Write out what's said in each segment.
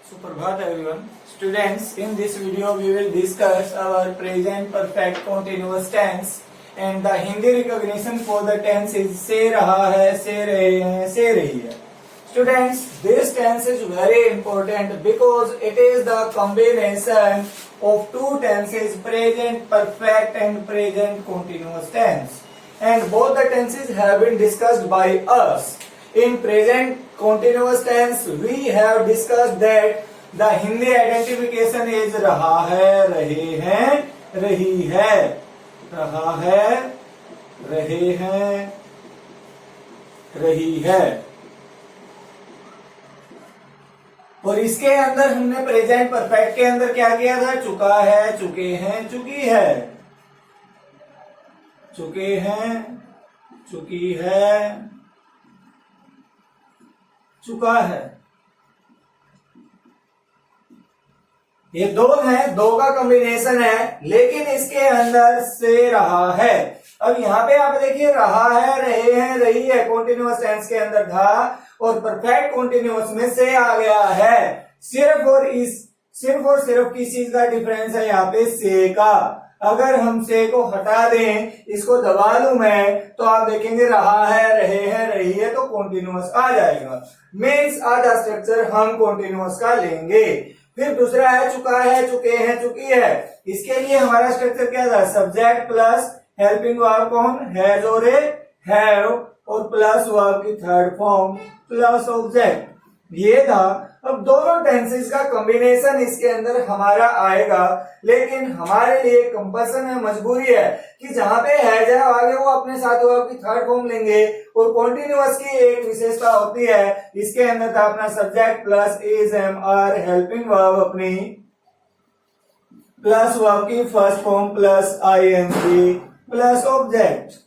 Suprabhat everyone. Students, in this video we will discuss our present perfect continuous tense and the Hindi recognition for the tense is से रहा है, से रहे हैं, से रही है. Students, this tense is very important because it is the combination of two tenses, present perfect and present continuous tense. And both the tenses have been discussed by us. In present continuous tense, we have discussed that the Hindi identification is रहा है, रहे हैं, रही है, रहा है, रहे हैं, रही है. और इसके अंदर हमने प्रेजेंट परफेक्ट के अंदर क्या किया था? चुका है, चुके हैं, चुकी है, चुके हैं, चुकी है, चुका है. ये दो है, दो का कॉम्बिनेशन है, लेकिन इसके अंदर से रहा है. अब यहाँ पे आप देखिए, रहा है, रहे हैं, रही है कॉन्टिन्यूअस टेंस के अंदर था और परफेक्ट कॉन्टिन्यूअस में से आ गया है. सिर्फ और सिर्फ किस चीज का डिफरेंस है यहाँ पे? से का. अगर हम से को हटा दें, इसको दबा लूं मैं, तो आप देखेंगे रहा है, रहे हैं, रही है, तो कॉन्टिन्यूअस आ जाएगा. मीन्स आधा स्ट्रक्चर हम कॉन्टिन्यूअस का लेंगे. फिर दूसरा है चुका है, चुके हैं, चुकी है. इसके लिए हमारा स्ट्रक्चर क्या था? सब्जेक्ट प्लस हेल्पिंग वर्ब कौन? हैज और हैव और प्लस वर्ब की थर्ड फॉर्म प्लस ऑब्जेक्ट. ये था. अब दोनों टेंसेस का कॉम्बिनेशन इसके अंदर हमारा आएगा, लेकिन हमारे लिए कंपल्सन है, मजबूरी है कि जहां पे हैज है आगे वो अपने साथ वर्ब की थर्ड फॉर्म लेंगे. और कॉन्टिन्यूअस की एक विशेषता होती है, इसके अंदर था अपना subject plus is am are helping verb अपनी प्लस वर्ब की first form plus ING plus object.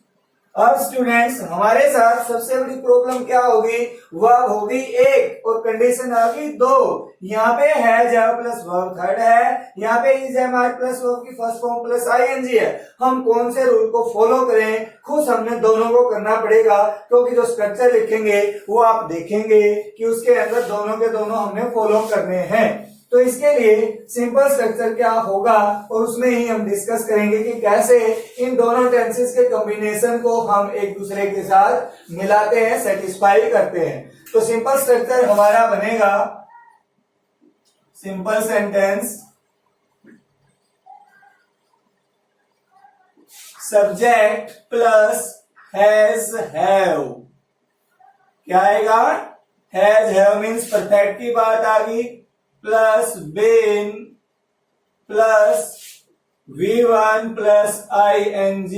अब स्टूडेंट्स, हमारे साथ सबसे बड़ी प्रॉब्लम क्या होगी? वर्ब होगी एक और कंडीशन आ गई दो. यहाँ पे हैज है प्लस वर्ब थर्ड है, यहाँ पे is am are plus verb की फर्स्ट फॉर्म प्लस आईएनजी है. हम कौन से रूल को फॉलो करें? खुद हमने दोनों को करना पड़ेगा, क्योंकि जो स्ट्रक्चर लिखेंगे वो आप देखेंगे कि उसके अंदर दोनों के दोनों हमने फॉलो करने हैं. तो इसके लिए सिंपल स्ट्रक्चर क्या होगा और उसमें ही हम डिस्कस करेंगे कि कैसे इन दोनों टेंसेस के कॉम्बिनेशन को हम एक दूसरे के साथ मिलाते हैं, सेटिस्फाई करते हैं. तो सिंपल स्ट्रक्चर हमारा बनेगा simple sentence subject plus has have. क्या आएगा? हैज हैव मीन्स परफेक्ट की बात आ गई, plus been plus V1 plus ING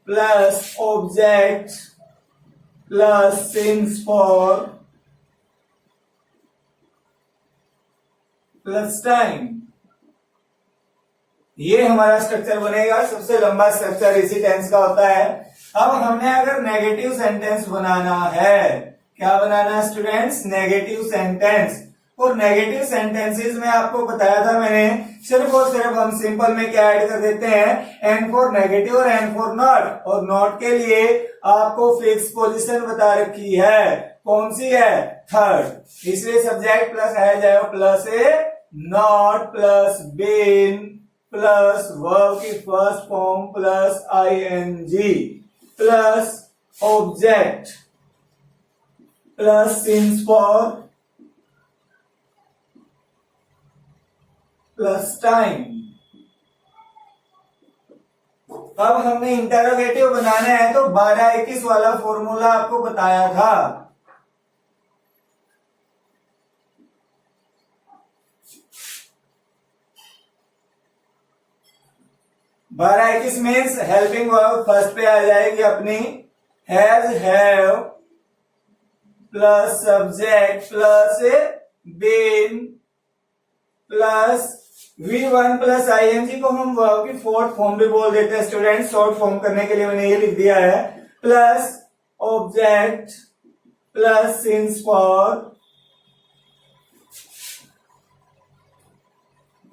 plus object plus since for plus time. ये हमारा स्ट्रक्चर बनेगा. सबसे लंबा स्ट्रक्चर इसी टेंस का होता है. अब हमने अगर नेगेटिव सेंटेंस बनाना है, क्या बनाना स्टूडेंट्स? Negative sentence. और नेगेटिव सेंटेंसेस में आपको बताया था मैंने, सिर्फ और सिर्फ हम सिंपल में क्या ऐड कर देते हैं? एन फॉर नेगेटिव और एन फॉर नॉट. और नॉट के लिए आपको फिक्स पोजीशन बता रखी है. कौन सी है? थर्ड. इसलिए subject plus has have plus a not plus been plus verb की first form plus ING plus object plus since for plus time. अब हमने इंटरोगेटिव बनाना है, तो 12-21 वाला फॉर्मूला आपको बताया था. बारह 21 मीन्स हेल्पिंग वर्ब फर्स्ट पे आ जाएगी अपनी, has have plus subject plus been plus V1 plus ING को हम वर्ब की फोर्थ फॉर्म भी बोल देते हैं स्टूडेंट. शॉर्ट फॉर्म करने के लिए मैंने ये लिख दिया है. Plus object plus since for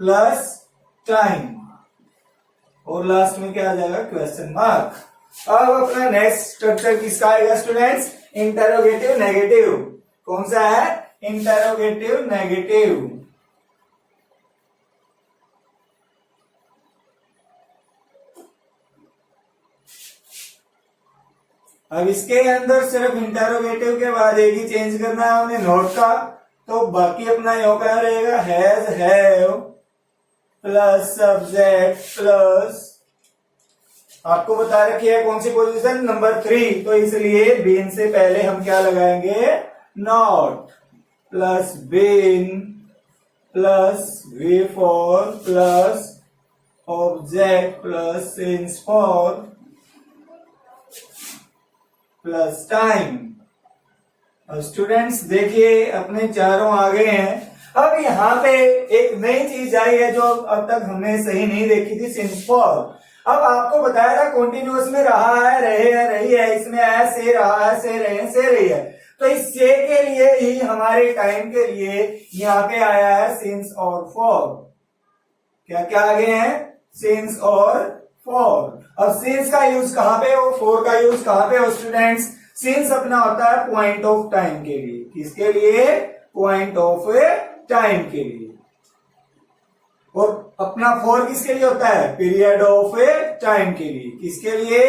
plus time और लास्ट में क्या आ जाएगा? Question mark. अब अपना नेक्स्ट स्ट्रक्चर किसका आएगा स्टूडेंट्स? Interrogative negative. कौन सा है? Interrogative negative. अब इसके अंदर सिर्फ इंटरोगेटिव के बाद एक ही चेंज करना है हमने नोट का, तो बाकी अपना यो क्या रहेगा, has have plus subject plus, आपको बता रखी है कौन सी पोजीशन, नंबर 3, तो इसलिए बीन से पहले हम क्या लगाएंगे, not plus been plus V four plus object plus since for plus time. अब स्टूडेंट्स देखिए अपने चारों आ गए हैं। अब यहाँ पे एक नई चीज आई है जो अब तक हमने सही नहीं देखी थी, सिंस फॉर। अब आपको बताया था कॉन्टिन्यूअस में रहा है, रहे है, रही है, इसमें है से रहा है, से रहे हैं, से रही है, तो इस से के लिए ही हमारे टाइम के लिए यहाँ पे आया है सिंस और फॉर। क्या क्या आ गए हैं, सिंस और फॉर। अब सिंस का यूज कहां पे हो, फॉर का यूज कहां पे हो स्टूडेंट्स, सिंस अपना होता है पॉइंट ऑफ टाइम के लिए, किसके लिए, पॉइंट ऑफ टाइम के लिए, और अपना फॉर किसके लिए होता है, पीरियड ऑफ टाइम के लिए, किसके लिए,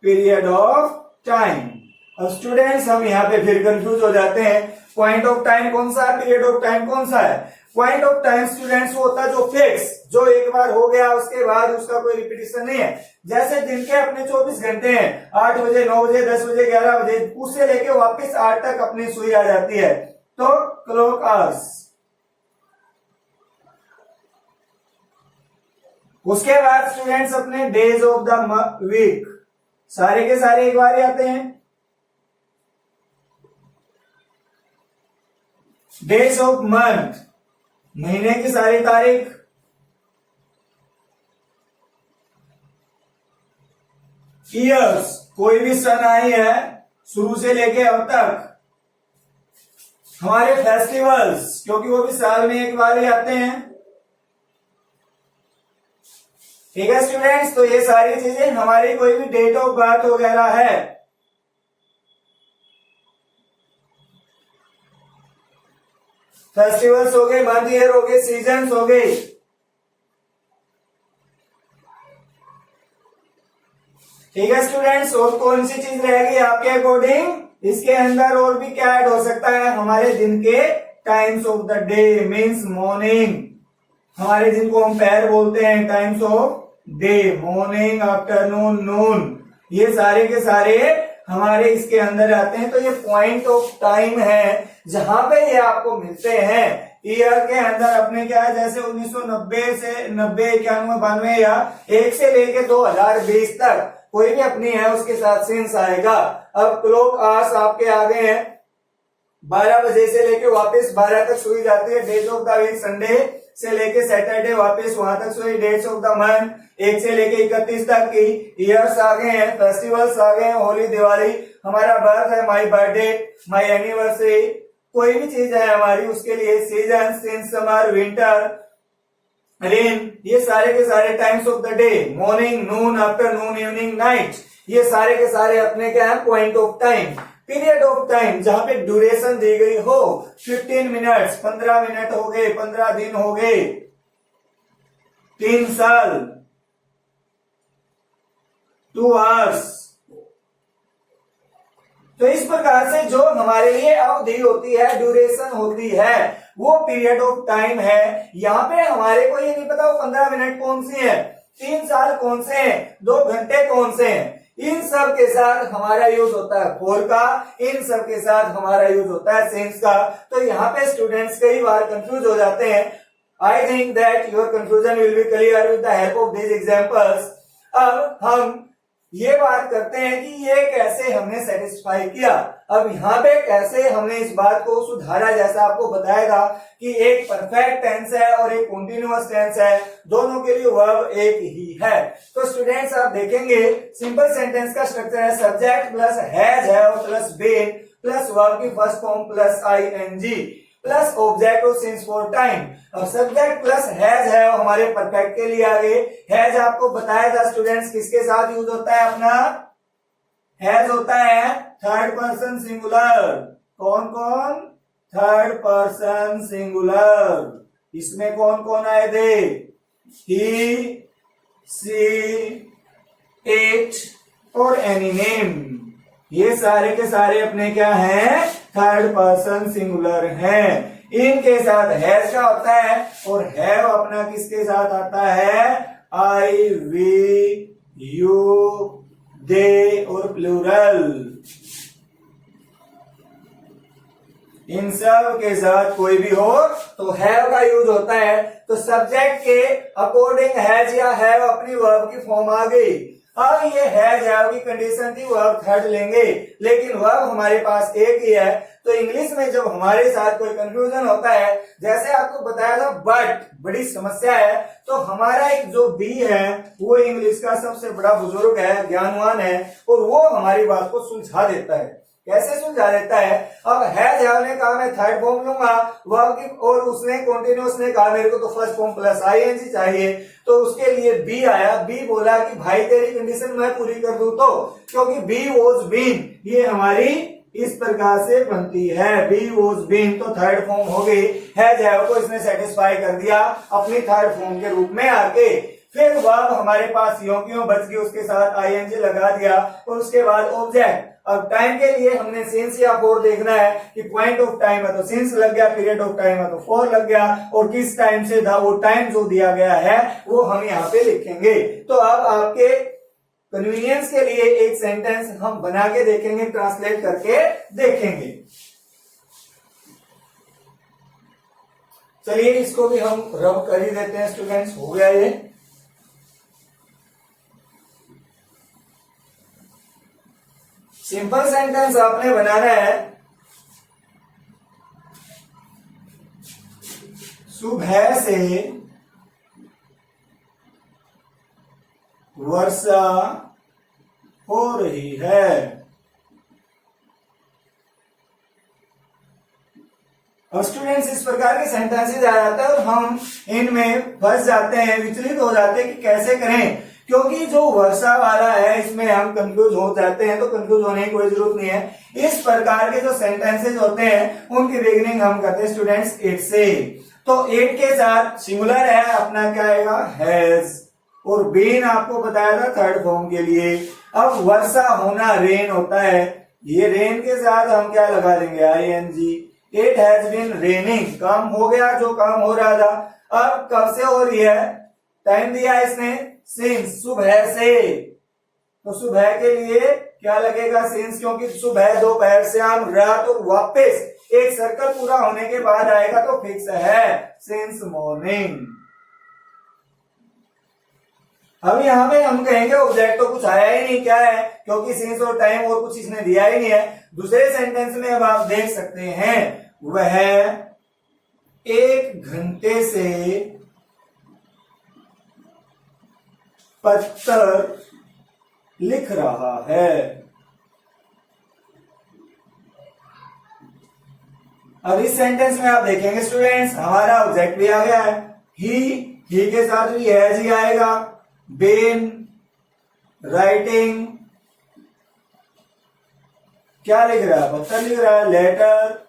पीरियड ऑफ टाइम। अब स्टूडेंट्स हम यहाँ पे फिर कंफ्यूज हो जाते हैं, पॉइंट ऑफ टाइम कौन सा है, पीरियड ऑफ टाइम कौन सा है। पॉइंट ऑफ टाइम स्टूडेंट्स वो होता है जो फिक्स, जो एक बार हो गया उसके बाद उसका कोई रिपीटिशन नहीं है। जैसे दिन के अपने 24 घंटे हैं, 8 बजे, 9 बजे, 10 बजे, 11 बजे, उससे लेके वापस 8 तक अपनी सुई आ जाती है, तो क्लॉक आवर्स। उसके बाद स्टूडेंट्स अपने डेज ऑफ द वीक, सारे के सारे एक बार ही आते हैं। डेज ऑफ मंथ, महीने की सारी तारीख। ईयर्स, कोई भी सन आई है शुरू से लेके अब तक। हमारे फेस्टिवल्स, क्योंकि वो भी साल में एक बार ही आते हैं। ठीक है स्टूडेंट्स, तो ये सारी चीजें हमारी कोई भी डेट ऑफ बर्थ वगैरह है। फेस्टिवल्स हो गए, मंथ ईयर हो गए, सीजन्स हो गए। ठीक है स्टूडेंट्स, और कौन सी चीज रहेगी आपके अकॉर्डिंग, इसके अंदर और भी क्या ऐड हो सकता है, हमारे दिन के times of the day, means morning, हमारे दिन को हम पैर बोलते हैं, times of day, morning, afternoon, noon, ये सारे के सारे हमारे इसके अंदर आते हैं। तो ये पॉइंट ऑफ टाइम है जहां पे ये आपको मिलते हैं। ईयर के अंदर अपने क्या है, जैसे 1990 से 90, 91, 92 या 1 से लेके 2020 तक कोई भी अपनी है उसके साथ सिंस आएगा। अब क्लॉक आवर्स आपके आ गए हैं, 12 बजे से लेके वापस 12 तक सुई जाती है। Days of the week, Sunday से लेके सैटरडे वापस वहां तक सोई। डेट्स ऑफ द मंथ 1 से लेके 31 तक की। ईयर्स आ गए हैं, फेस्टिवल्स आ गए हैं, होली, दिवाली, हमारा बर्थ है, माई बर्थडे, माई एनिवर्सरी, कोई भी चीज है हमारी उसके लिए। Season, since, summer, winter, rain, ये सारे के सारे times of the day, morning, Noon, afternoon, evening, night, ये सारे के सारे अपने क्या है, point of time. Period of time जहां पे ड्यूरेशन दी गई हो, 15 मिनट्स, 15 मिनट हो गए, 15 दिन हो गए, 3 साल, 2 आवर्स। तो इस प्रकार से जो हमारे लिए अवधि होती है, ड्यूरेशन होती है, वो पीरियड ऑफ टाइम है। यहाँ पे हमारे को ये नहीं पता वो 15 मिनट कौन सी है, 3 साल कौन से हैं, 2 घंटे कौन से हैं। इन सब के साथ हमारा यूज होता है फॉर का, इन सब के साथ हमारा यूज होता है सिंस का। तो यहाँ पे स्टूडेंट्स कई बार कंफ्यूज हो जाते हैं। I think that your confusion will be clear with the help of these examples. अब हम ये बात करते हैं कि ये कैसे हमने सेटिस्फाई किया। अब यहाँ पे कैसे हमने इस बात को सुधारा, जैसा आपको बताया था कि एक परफेक्ट टेंस है और एक कॉन्टिन्यूअस टेंस है, दोनों के लिए वर्ब एक ही है। तो स्टूडेंट्स आप देखेंगे सिंपल सेंटेंस का स्ट्रक्चर है subject plus has have plus been plus verb की first form plus ING plus object और सिंस फॉर टाइम। अब सब्जेक्ट प्लस हैज है हमारे परफेक्ट के लिए आगे। हैज आपको बताया था स्टूडेंट्स किसके साथ यूज होता है, अपना हैज होता है थर्ड पर्सन सिंगुलर। कौन कौन, थर्ड पर्सन सिंगुलर। इसमें कौन कौन आए थे? ही, सी, इट और एनी नेम। ये सारे के सारे अपने क्या हैं? थर्ड पर्सन सिंगुलर हैं। इनके साथ हैज का होता है और हैव अपना किसके साथ आता है? आई, वी, यू, दे और प्लूरल। इन सब के साथ कोई भी हो तो हैव का यूज होता है। तो सब्जेक्ट के अकॉर्डिंग हैज या हैव अपनी वर्ब की फॉर्म आ गई। अब ये हैज हैव की कंडीशन थी, वर्ब थर्ड लेंगे, लेकिन वर्ब हमारे पास एक ही है। तो इंग्लिश में जब हमारे साथ कोई कंफ्यूजन होता है, जैसे आपको बताया था बट बड़ी समस्या है, तो हमारा एक जो बी है वो इंग्लिश का सबसे बड़ा बुजुर्ग है, ज्ञानवान है, और वो हमारी बात को सुलझा देता है। कैसे सुलझा देता है? अब हैज हैव ने कहा मैं थर्ड फॉर्म लूंगा वर्ब की, और उसने कॉन्टिन्यूअस ने कहा मेरे को तो फर्स्ट फॉर्म प्लस आईएनजी चाहिए, तो उसके लिए बी आया। बी बोला कि भाई तेरी कंडीशन मैं पूरी कर दूं, तो क्योंकि बी वॉज बीन ये हमारी इस प्रकार से बनती है, बी वॉज बीन, तो थर्ड फॉर्म हो गई। हैज हैव को इसने सेटिस्फाई कर दिया अपनी थर्ड फॉर्म के रूप में आके। फिर वर्ब हमारे पास यों क्यों बच गई, उसके साथ आईएनजी लगा दिया, और उसके बाद ऑब्जेक्ट। अब टाइम के लिए हमने सिंस या फॉर देखना है कि पॉइंट ऑफ टाइम है तो सिंस लग गया, पीरियड ऑफ टाइम है तो फॉर लग गया, और किस टाइम से था वो टाइम जो दिया गया है वो हम यहाँ पे लिखेंगे। तो अब आपके कन्वीनियंस के लिए एक सेंटेंस हम बना के देखेंगे, ट्रांसलेट करके देखेंगे। चलिए इसको भी हम रब कर ही देते हैं स्टूडेंट्स। हो गया ये। सिंपल सेंटेंस आपने बनाना है, सुबह से वर्षा हो रही है। और स्टूडेंट्स इस प्रकार के सेंटेंसेस आ जाते हैं और हम इनमें फंस जाते हैं, विचलित हो जाते हैं कि कैसे करें, क्योंकि जो वर्षा वाला है इसमें हम कंफ्यूज हो जाते हैं। तो कंफ्यूज होने की कोई जरूरत नहीं है। इस प्रकार के जो सेंटेंसेस होते हैं उनकी बिगिनिंग हम करते हैं स्टूडेंट्स इट से। तो इट के साथ सिंगुलर है अपना क्या आएगा? हैज, और बीन आपको बताया था थर्ड फॉर्म के लिए। अब वर्षा होना रेन होता है, ये रेन के साथ हम क्या लगा देंगे? ING. It has been raining, काम हो गया जो काम हो रहा था। अब कब से हो रही है? टाइम दिया इसने सिंस, सुबह से, तो सुबह के लिए क्या लगेगा? सिंस, क्योंकि सुबह, दोपहर, शाम, रात और वापस एक सर्कल पूरा होने के बाद आएगा तो फिक्स है सिंस मॉर्निंग। अब यहाँ पे हम कहेंगे ऑब्जेक्ट तो कुछ आया ही नहीं, क्या है? क्योंकि सिंस और टाइम और कुछ इसने दिया ही नहीं है। दूसरे सेंटेंस में अब आप देख सकते हैं वह 1 घंटे से पत्र लिख रहा है। अब इस सेंटेंस में आप देखेंगे स्टूडेंट्स हमारा ऑब्जेक्ट भी आ गया है, ही के साथ भी हैज ही आएगा। बीन, राइटिंग, क्या लिख रहा है? पत्र लिख रहा है। लेटर,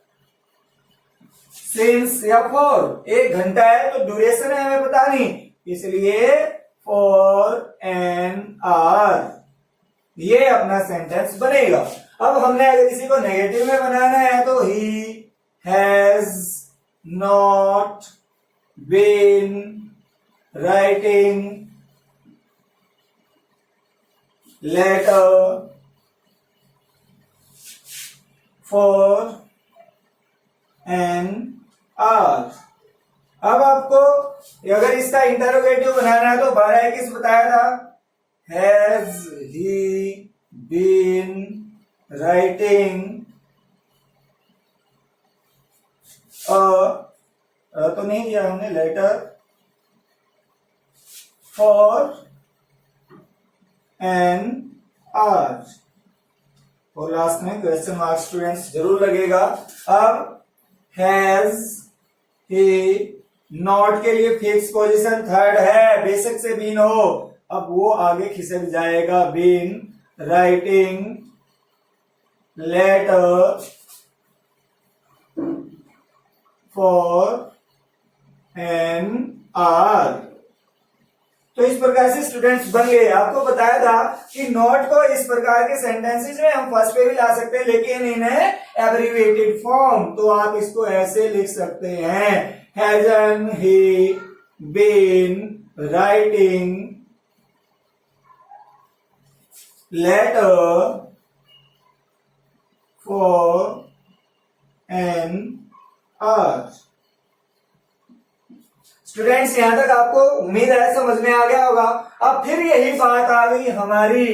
सिंस या फॉर, 1 घंटा है तो ड्यूरेशन है हमें पता नहीं, इसलिए फॉर एन आवर, ये अपना सेंटेंस बनेगा। अब हमने अगर इसी को नेगेटिव में बनाना है तो he has not been writing letter for an hour. अब आपको अगर इसका इंटरोगेटिव बनाना है तो 12-21 बताया था। हैज ही बीन राइटिंग तो नहीं किया हमने, लेटर फॉर एन आवर, और लास्ट में क्वेश्चन मार्क स्टूडेंट्स जरूर लगेगा। अब हैज ही नॉट के लिए फिक्स पोजीशन थर्ड है, बेसिक से बीन हो, अब वो आगे खिसक जाएगा। Been writing letter for an hour। तो इस प्रकार से स्टूडेंट्स बन गए। आपको बताया था कि नोट को इस प्रकार के सेंटेंसेस में हम फर्स्ट पे भी ला सकते हैं, लेकिन इन्हें एब्रिविएटेड फॉर्म। तो आप इसको ऐसे लिख सकते हैं, hasn't he been writing letter for an hour. Students यहां तक आपको उम्मीद है समझ में आ गया होगा। अब फिर यही बात आ गई हमारी,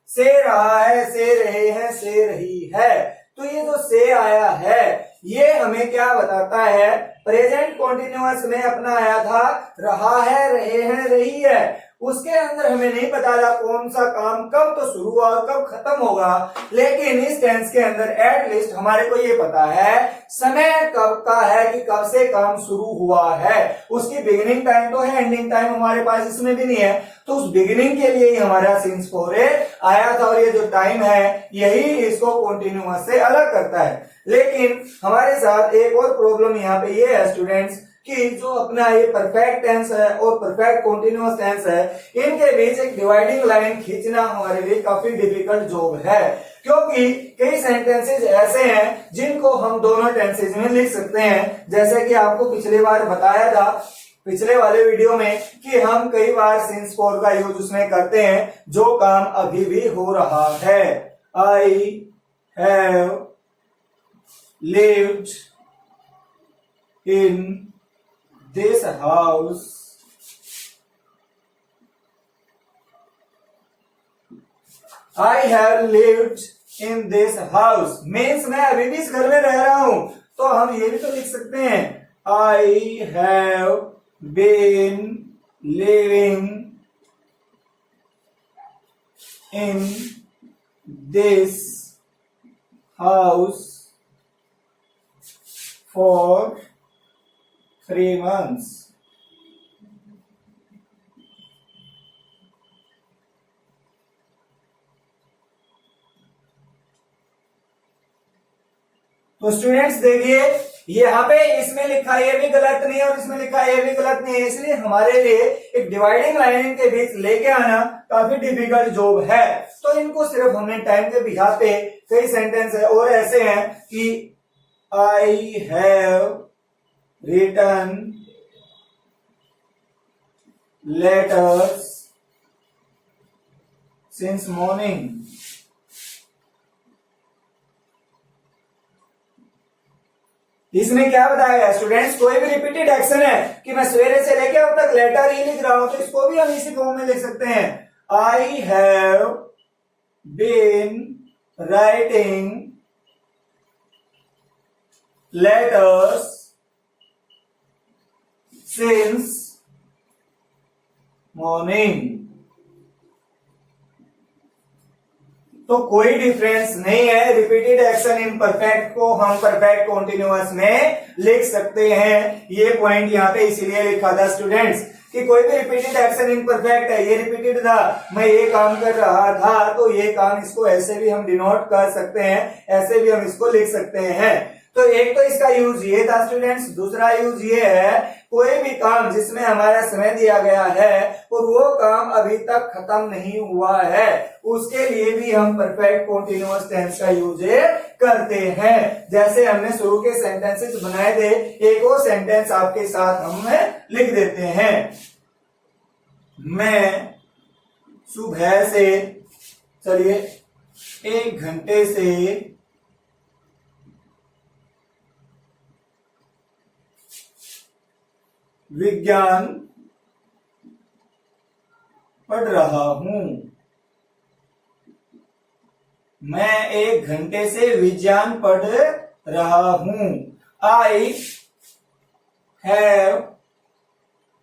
से रहा है, से रहे हैं, से रही है। तो ये जो से आया है ये हमें क्या बताता है, प्रेजेंट कॉन्टिन्यूअस में अपना आया था रहा है, रहे हैं, रही है। उसके अंदर हमें नहीं पता था कौन सा काम कब तो शुरू हुआ और कब खत्म होगा, लेकिन इस टेंस के अंदर एटलीस्ट हमारे को ये पता है समय कब का है कि कब से काम शुरू हुआ है। उसकी बिगिनिंग टाइम तो है, एंडिंग टाइम हमारे पास इसमें भी नहीं है। तो उस बिगिनिंग के लिए ही हमारा सिंस फोरे आया था, और ये जो टाइम है यही इसको कॉन्टिन्यूअस से अलग करता है। लेकिन हमारे साथ एक और प्रॉब्लम यहाँ पे ये है स्टूडेंट्स कि जो अपना ये परफेक्ट टेंस है और परफेक्ट कॉन्टिन्यूअस टेंस है, इनके बीच एक डिवाइडिंग लाइन खींचना हमारे लिए काफी डिफिकल्ट जॉब है, क्योंकि कई सेंटेंसेस ऐसे हैं जिनको हम दोनों टेंसेस में लिख सकते हैं। जैसे कि आपको पिछली बार बताया था पिछले वाले वीडियो में कि हम कई बार सिंस फोर का यूज उसमें करते हैं जो काम अभी भी हो रहा है। I have lived in this house I have lived in this house means मैं अभी भी इस घर में रह रहा हूं। तो हम ये भी तो लिख सकते हैं I have been living in this house for 3 months। तो स्टूडेंट्स देखिए यहाँ पे इसमें लिखा ये भी गलत नहीं है और इसमें लिखा ये भी गलत नहीं है, इसलिए हमारे लिए एक डिवाइडिंग लाइन के बीच लेके आना काफी डिफिकल्ट जॉब है। तो इनको सिर्फ हमने टाइम के बिहार पे कई सेंटेंस है और ऐसे हैं कि I have written letters since morning। इसमें क्या बताया गया स्टूडेंट्स, कोई भी रिपीटेड एक्शन है कि मैं सवेरे से लेके अब तक लेटर ही लिख रहा हूं, तो इसको भी हम इसी फॉर्म में लिख सकते हैं। I have been writing letters since morning। तो कोई डिफरेंस नहीं है, रिपीटेड एक्शन इन परफेक्ट को हम परफेक्ट कॉन्टिन्यूअस में लिख सकते हैं। ये पॉइंट यहाँ पे इसीलिए लिखा था स्टूडेंट्स कि कोई भी रिपीटेड एक्शन इन परफेक्ट है, ये रिपीटेड था, मैं ये काम कर रहा था, तो ये काम इसको ऐसे भी हम डिनोट कर सकते हैं, ऐसे भी हम इसको लिख सकते हैं। तो एक तो इसका यूज ये था स्टूडेंट्स, दूसरा यूज ये है कोई भी काम जिसमें हमारा समय दिया गया है और वो काम अभी तक खत्म नहीं हुआ है, उसके लिए भी हम परफेक्ट कॉन्टिन्यूअस टेंस का यूज करते हैं। जैसे हमने शुरू के सेंटेंसेस बनाए थे, एक और सेंटेंस आपके साथ हम लिख देते हैं। मैं सुबह से, चलिए 1 घंटे से विज्ञान पढ़ रहा हूं। मैं 1 घंटे से विज्ञान पढ़ रहा हूं। आई हैव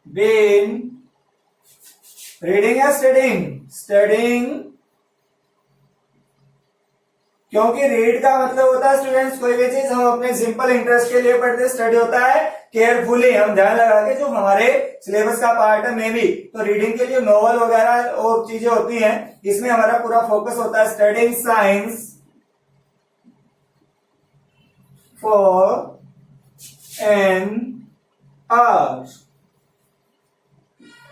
बीन रीडिंग या स्टडिंग, क्योंकि रीड का मतलब होता है स्टूडेंट्स कोई भी चीज हम अपने सिंपल इंटरेस्ट के लिए पढ़ते, स्टडी होता है केयरफुली, हम ध्यान लगा के जो हमारे सिलेबस का पार्ट है में भी। तो रीडिंग के लिए नॉवल वगैरह और चीजें होती हैं, इसमें हमारा पूरा फोकस होता है studying science for an hour.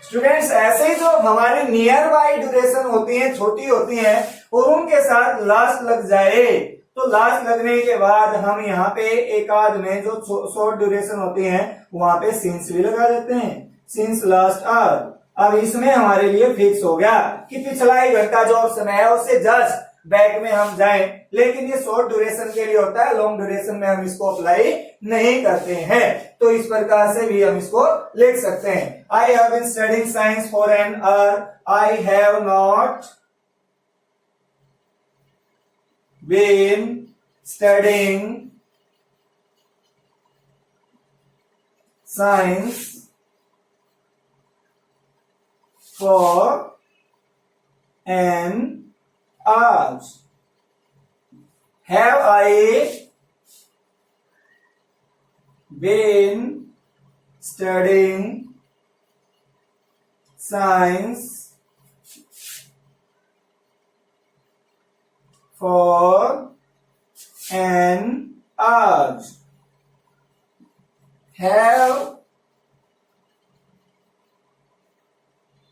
Students ऐसे ही जो हमारे नियर बाई ड्यूरेशन होती हैं, छोटी होती हैं, और उनके साथ लास्ट लग जाए तो लास्ट लगने के बाद हम यहाँ पे एक आध में जो शॉर्ट ड्यूरेशन होती हैं वहां पे सिंस भी लगा देते हैं, सिंस लास्ट आर। अब इसमें हमारे लिए फिक्स हो गया कि पिछला 1 घंटा जो समय है उससे जस्ट बैक में हम जाएं, लेकिन ये शॉर्ट ड्यूरेशन के लिए होता है, लॉन्ग ड्यूरेशन में हम इसको अप्लाई नहीं करते हैं। तो इस प्रकार से भी हम इसको लिख सकते हैं। I have been studying science for an hour, I have not been studying science for an hour. Have I been studying science for an hour? Have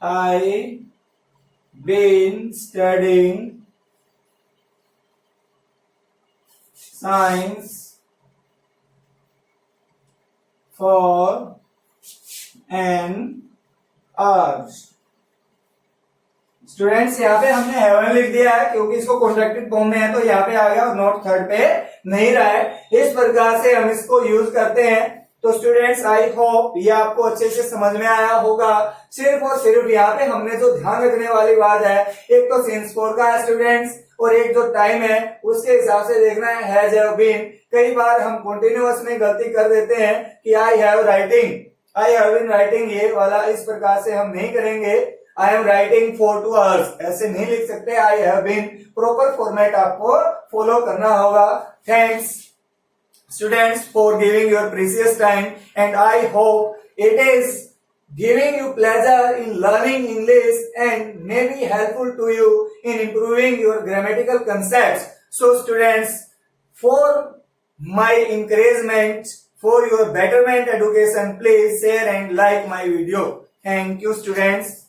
I been studying science for an hour? Students यहाँ पे हमने haven लिख दिया है क्योंकि इसको contracted form में है, तो यहाँ पे आ गया और नोट थर्ड पे नहीं रहा है। इस प्रकार से हम इसको यूज करते हैं। तो स्टूडेंट्स आई होप ये आपको अच्छे से समझ में आया होगा। सिर्फ और सिर्फ यहाँ पे हमने जो ध्यान रखने वाली बात है, एक तो सिंस फोर का है स्टूडेंट्स, और एक जो टाइम है उसके हिसाब से देखना है हैज हैव बीन। कई बार हम कॉन्टिन्यूअस में गलती कर देते हैं कि आई हैव बीन राइटिंग, ये वाला इस प्रकार से हम नहीं करेंगे। I am writing for 2 hours ऐसे नहीं लिख सकते। I have been proper format आपको फॉलो करना होगा। Thanks students for giving your precious time, and I hope it is giving you pleasure in learning English and may be helpful to you in improving your grammatical concepts. So students, for my encouragement, for your betterment education, please share and like my video. Thank you students.